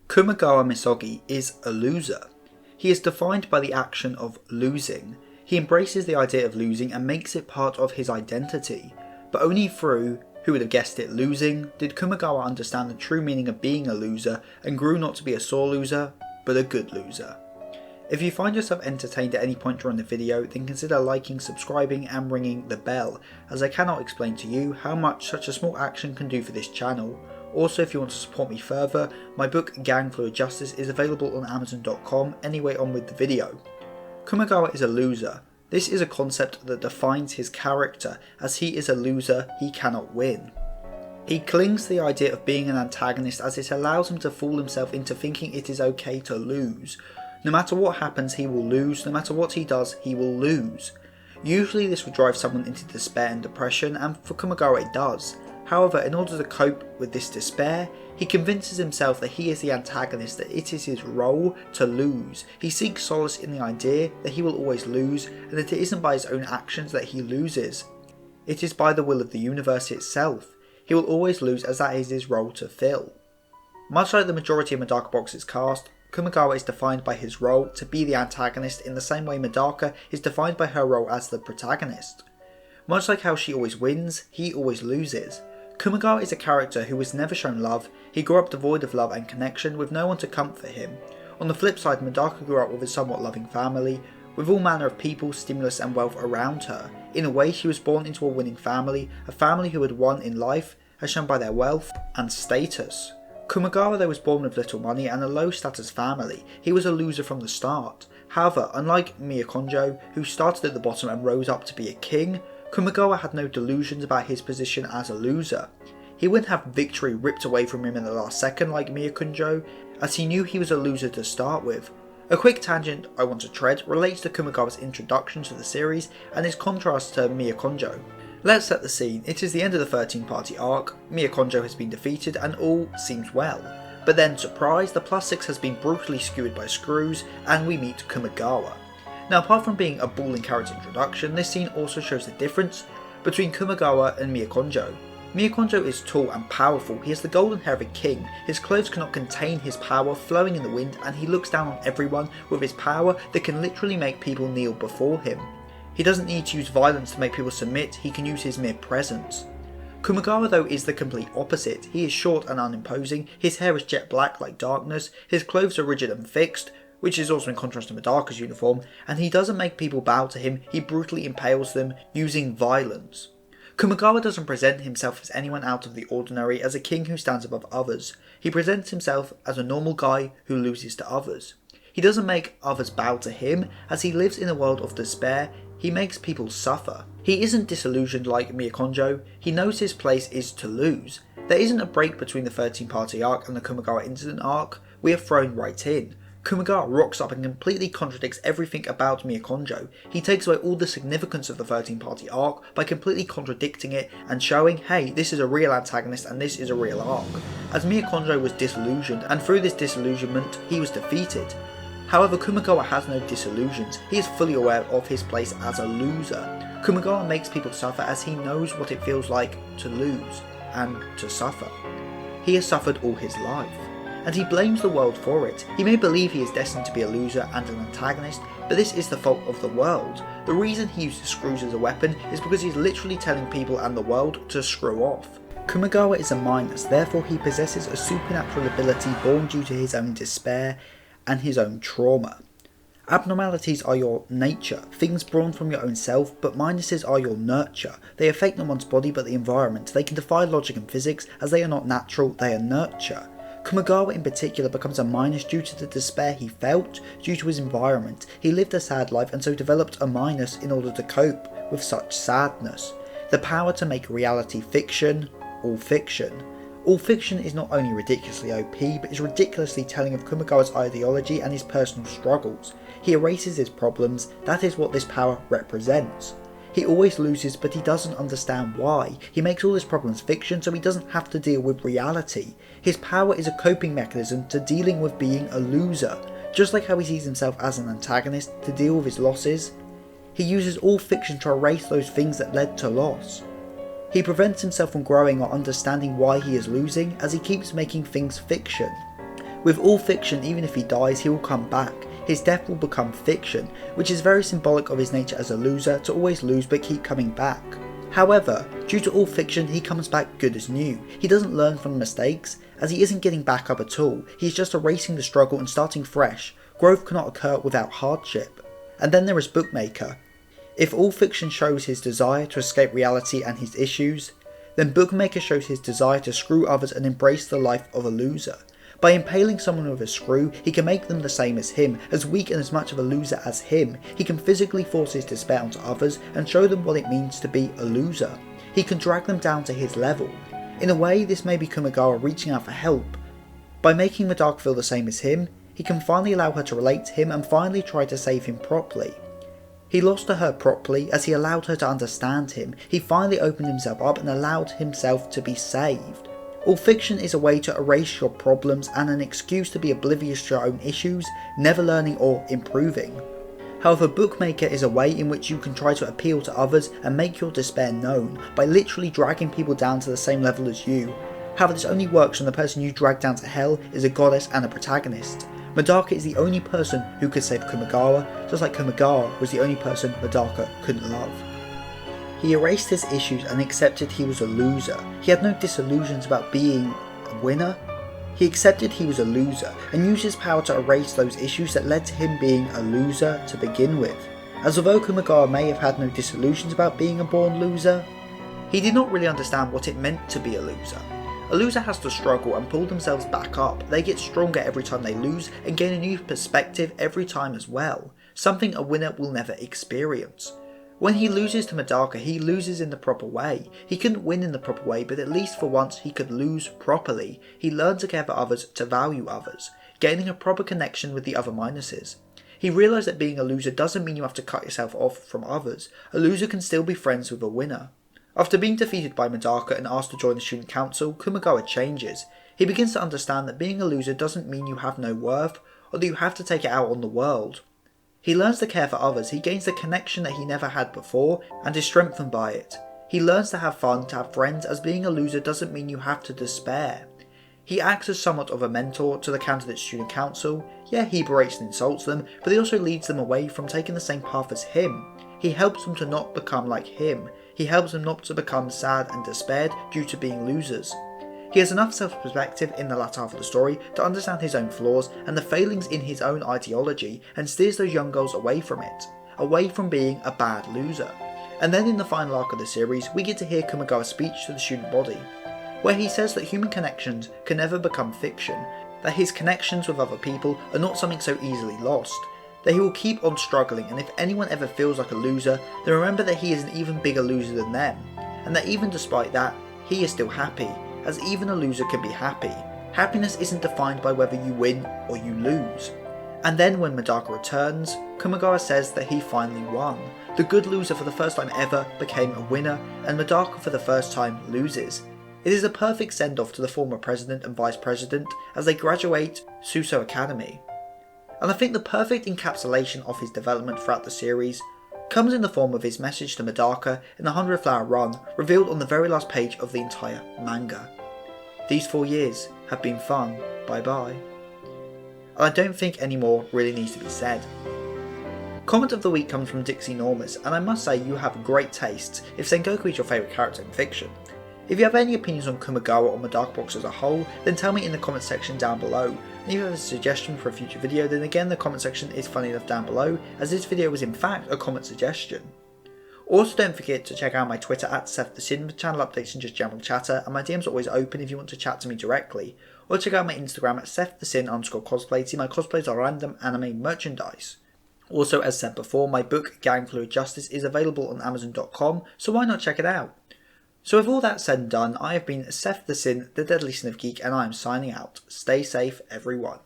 Kumagawa Misogi is a loser. He is defined by the action of losing. He embraces the idea of losing and makes it part of his identity. But only through, who would have guessed it, losing, did Kumagawa understand the true meaning of being a loser and grew not to be a sore loser, but a good loser. If you find yourself entertained at any point during the video, then consider liking, subscribing and ringing the bell, as I cannot explain to you how much such a small action can do for this channel. Also, if you want to support me further, my book Gang Fluid Justice is available on Amazon.com. Anyway, on with the video. Kumagawa is a loser. This is a concept that defines his character. As he is a loser, he cannot win. He clings to the idea of being an antagonist as it allows him to fool himself into thinking it is okay to lose. No matter what happens, he will lose. No matter what he does, he will lose. Usually this would drive someone into despair and depression, and for Kumagawa it does. However, in order to cope with this despair, he convinces himself that he is the antagonist, that it is his role to lose. He seeks solace in the idea that he will always lose, and that it isn't by his own actions that he loses. It is by the will of the universe itself. He will always lose, as that is his role to fill. Much like the majority of Medaka Box's cast, Kumagawa is defined by his role to be the antagonist in the same way Medaka is defined by her role as the protagonist. Much like how she always wins, he always loses. Kumagawa is a character who was never shown love. He grew up devoid of love and connection, with no one to comfort him. On the flip side, Medaka grew up with a somewhat loving family, with all manner of people, stimulus and wealth around her. In a way, she was born into a winning family, a family who had won in life, as shown by their wealth and status. Kumagawa though was born with little money and a low status family. He was a loser from the start. However, unlike Miyakonjo, who started at the bottom and rose up to be a king, Kumagawa had no delusions about his position as a loser. He wouldn't have victory ripped away from him in the last second like Miyakonjo, as he knew he was a loser to start with. A quick tangent I want to tread relates to Kumagawa's introduction to the series and his contrast to Miyakonjo. Let's set the scene. It is the end of the 13-party arc, Miyakonjo has been defeated and all seems well. But then, surprise, the +6 has been brutally skewered by screws and we meet Kumagawa. Now, apart from being a balling character introduction, this scene also shows the difference between Kumagawa and Miyakonjo. Miyakonjo is tall and powerful, he has the golden hair of a king, his clothes cannot contain his power flowing in the wind, and he looks down on everyone with his power that can literally make people kneel before him. He doesn't need to use violence to make people submit, he can use his mere presence. Kumagawa though is the complete opposite. He is short and unimposing, his hair is jet black like darkness, his clothes are rigid and fixed, which is also in contrast to Medaka's uniform, and he doesn't make people bow to him, he brutally impales them using violence. Kumagawa doesn't present himself as anyone out of the ordinary, as a king who stands above others. He presents himself as a normal guy who loses to others. He doesn't make others bow to him, as he lives in a world of despair, he makes people suffer. He isn't disillusioned like Miyakonjo, he knows his place is to lose. There isn't a break between the 13-party arc and the Kumagawa incident arc, we are thrown right in. Kumagawa rocks up and completely contradicts everything about Miyakonjo. He takes away all the significance of the 13-party arc by completely contradicting it and showing, hey, this is a real antagonist and this is a real arc. As Miyakonjo was disillusioned, and through this disillusionment, he was defeated. However, Kumagawa has no disillusions, he is fully aware of his place as a loser. Kumagawa makes people suffer as he knows what it feels like to lose and to suffer. He has suffered all his life, and he blames the world for it. He may believe he is destined to be a loser and an antagonist, but this is the fault of the world. The reason he uses screws as a weapon is because he is literally telling people and the world to screw off. Kumagawa is a minus, therefore he possesses a supernatural ability born due to his own despair and his own trauma. Abnormalities are your nature, things born from your own self, but minuses are your nurture. They affect not one's body but the environment. They can defy logic and physics, as they are not natural, they are nurture. Kumagawa in particular becomes a minus due to the despair he felt due to his environment. He lived a sad life and so developed a minus in order to cope with such sadness. The power to make reality fiction, all fiction. All fiction is not only ridiculously OP, but is ridiculously telling of Kumagawa's ideology and his personal struggles. He erases his problems, that is what this power represents. He always loses, but he doesn't understand why. He makes all his problems fiction so he doesn't have to deal with reality. His power is a coping mechanism to dealing with being a loser. Just like how he sees himself as an antagonist to deal with his losses, he uses all fiction to erase those things that led to loss. He prevents himself from growing or understanding why he is losing, as he keeps making things fiction. With all fiction, even if he dies, he will come back. His death will become fiction, which is very symbolic of his nature as a loser, to always lose but keep coming back. However, due to all fiction, he comes back good as new. He doesn't learn from mistakes, as he isn't getting back up at all. He's just erasing the struggle and starting fresh. Growth cannot occur without hardship. And then there is Bookmaker. If all fiction shows his desire to escape reality and his issues, then Bookmaker shows his desire to screw others and embrace the life of a loser. By impaling someone with a screw, he can make them the same as him, as weak and as much of a loser as him. He can physically force his despair onto others and show them what it means to be a loser. He can drag them down to his level. In a way, this may be Kumagawa reaching out for help. By making Medaka feel the same as him, he can finally allow her to relate to him and finally try to save him properly. He lost to her properly as he allowed her to understand him. He finally opened himself up and allowed himself to be saved. All fiction is a way to erase your problems and an excuse to be oblivious to your own issues, never learning or improving. However, Bookmaker is a way in which you can try to appeal to others and make your despair known by literally dragging people down to the same level as you. However, this only works when the person you drag down to hell is a goddess and a protagonist. Medaka is the only person who could save Kumagawa, just like Kumagawa was the only person Medaka couldn't love. He erased his issues and accepted he was a loser. He had no disillusions about being a winner. He accepted he was a loser and used his power to erase those issues that led to him being a loser to begin with. As although Kumagawa may have had no disillusions about being a born loser, he did not really understand what it meant to be a loser. A loser has to struggle and pull themselves back up. They get stronger every time they lose and gain a new perspective every time as well, something a winner will never experience. When he loses to Medaka, he loses in the proper way. He couldn't win in the proper way, but at least for once he could lose properly. He learned to care for others, to value others, gaining a proper connection with the other minuses. He realised that being a loser doesn't mean you have to cut yourself off from others. A loser can still be friends with a winner. After being defeated by Medaka and asked to join the student council, Kumagawa changes. He begins to understand that being a loser doesn't mean you have no worth, or that you have to take it out on the world. He learns to care for others, he gains the connection that he never had before, and is strengthened by it. He learns to have fun, to have friends, as being a loser doesn't mean you have to despair. He acts as somewhat of a mentor to the candidate student council. Yeah, he berates and insults them, but he also leads them away from taking the same path as him. He helps them to not become like him. He helps them not to become sad and despaired due to being losers. He has enough self-perspective in the latter half of the story to understand his own flaws and the failings in his own ideology, and steers those young girls away from it, away from being a bad loser. And then in the final arc of the series, we get to hear Kumagawa's speech to the student body, where he says that human connections can never become fiction, that his connections with other people are not something so easily lost, that he will keep on struggling, and if anyone ever feels like a loser, then remember that he is an even bigger loser than them, and that even despite that, he is still happy, as even a loser can be happy. Happiness isn't defined by whether you win or you lose. And then when Medaka returns, Kumagawa says that he finally won. The good loser for the first time ever became a winner, and Medaka for the first time loses. It is a perfect send-off to the former president and vice president as they graduate Suso Academy. And I think the perfect encapsulation of his development throughout the series comes in the form of his message to Medaka in the 100 Flower Run, revealed on the very last page of the entire manga. These 4 years have been fun, bye bye. And I don't think any more really needs to be said. Comment of the week comes from Dixie Normus, and I must say you have great tastes if Sengoku is your favourite character in fiction. If you have any opinions on Kumagawa or Medaka Box as a whole, then tell me in the comment section down below. And if you have a suggestion for a future video, then again the comment section is funny enough down below, as this video was in fact a comment suggestion. Also don't forget to check out my Twitter at SethTheSin for channel updates and just general chatter, and my DMs are always open if you want to chat to me directly. Or check out my Instagram at SethTheSin_cosplay to see my cosplays or random anime merchandise. Also, as said before, my book Gang Fluid Justice is available on Amazon.com, so why not check it out? So with all that said and done, I have been Seth the Sin, the Deadly Sin of Geek, and I am signing out. Stay safe, everyone.